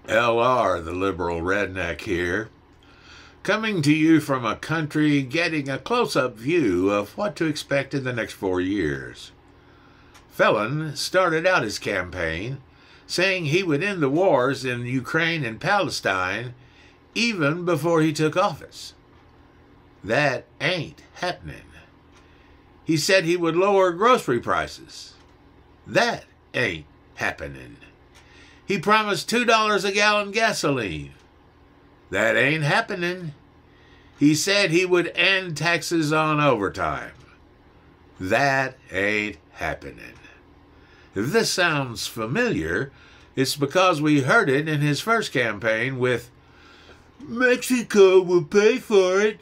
LR, the Liberal Redneck here, coming to you from a country getting a close-up view of what to expect in the next 4 years. Felon started out his campaign saying he would end the wars in Ukraine and Palestine even before he took office. That ain't happening. He said he would lower grocery prices. That ain't happening. He promised $2 a gallon gasoline. That ain't happening. He said he would end taxes on overtime. That ain't happening. If this sounds familiar, it's because we heard it in his first campaign with, "Mexico will pay for it."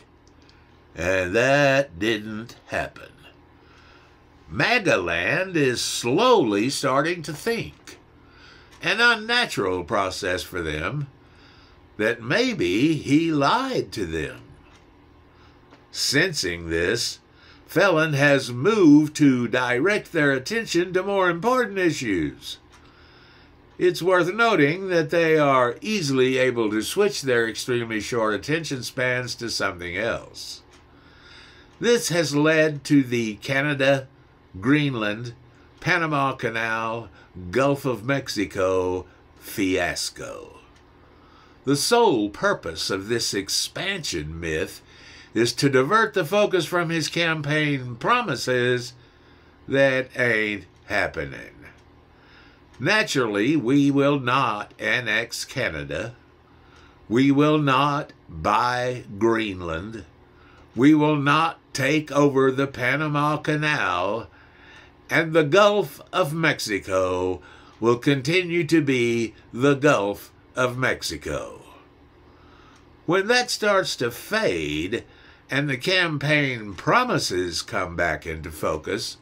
And that didn't happen. MAGA land is slowly starting to think, an unnatural process for them, that maybe he lied to them. Sensing this, Felon has moved to direct their attention to more important issues. It's worth noting that they are easily able to switch their extremely short attention spans to something else. This has led to the Canada, Greenland, Panama Canal, Gulf of Mexico fiasco. The sole purpose of this expansion myth is to divert the focus from his campaign promises that ain't happening. Naturally, we will not annex Canada. We will not buy Greenland. We will not take over the Panama Canal, and the Gulf of Mexico will continue to be the Gulf of Mexico. When that starts to fade and the campaign promises come back into focus,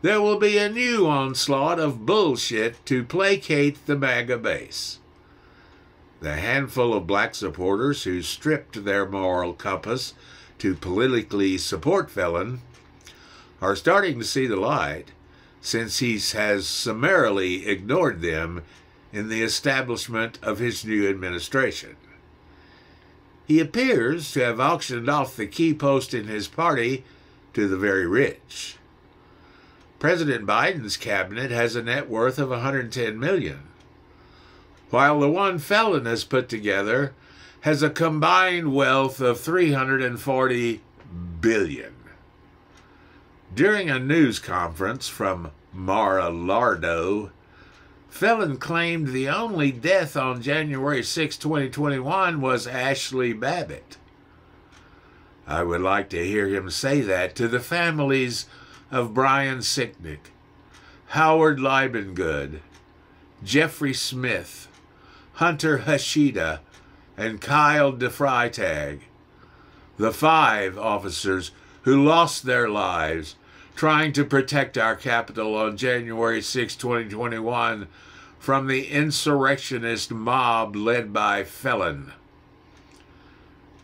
there will be a new onslaught of bullshit to placate the MAGA base. The handful of black supporters who stripped their moral compass to politically support Felon are starting to see the light, since he has summarily ignored them in the establishment of his new administration. He appears to have auctioned off the key post in his party to the very rich. President Biden's cabinet has a net worth of $110 million, while the one Felon has put together has a combined wealth of $340 billion. During a news conference from Mar-a-Lardo, Felon claimed the only death on January 6, 2021 was Ashley Babbitt. I would like to hear him say that to the families of Brian Sicknick, Howard Liebengood, Jeffrey Smith, Hunter Hashida, and Kyle DeFreitag, the 5 officers who lost their lives trying to protect our capital on January 6, 2021 from the insurrectionist mob led by Felon.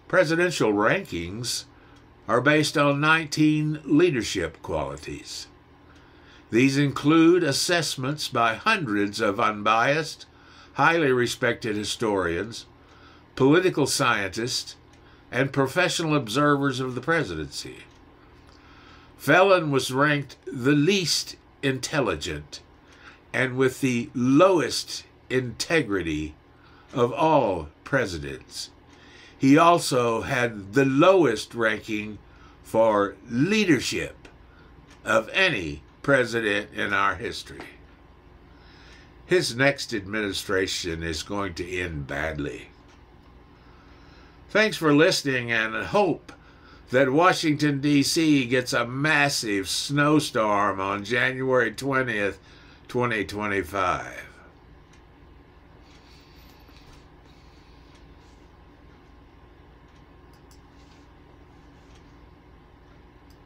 Presidential rankings are based on 19 leadership qualities. These include assessments by hundreds of unbiased, highly respected historians, political scientists, and professional observers of the presidency. Felon was ranked the least intelligent and with the lowest integrity of all presidents. He also had the lowest ranking for leadership of any president in our history. His next administration is going to end badly. Thanks for listening, and I hope that Washington, D.C. gets a massive snowstorm on January 20th, 2025.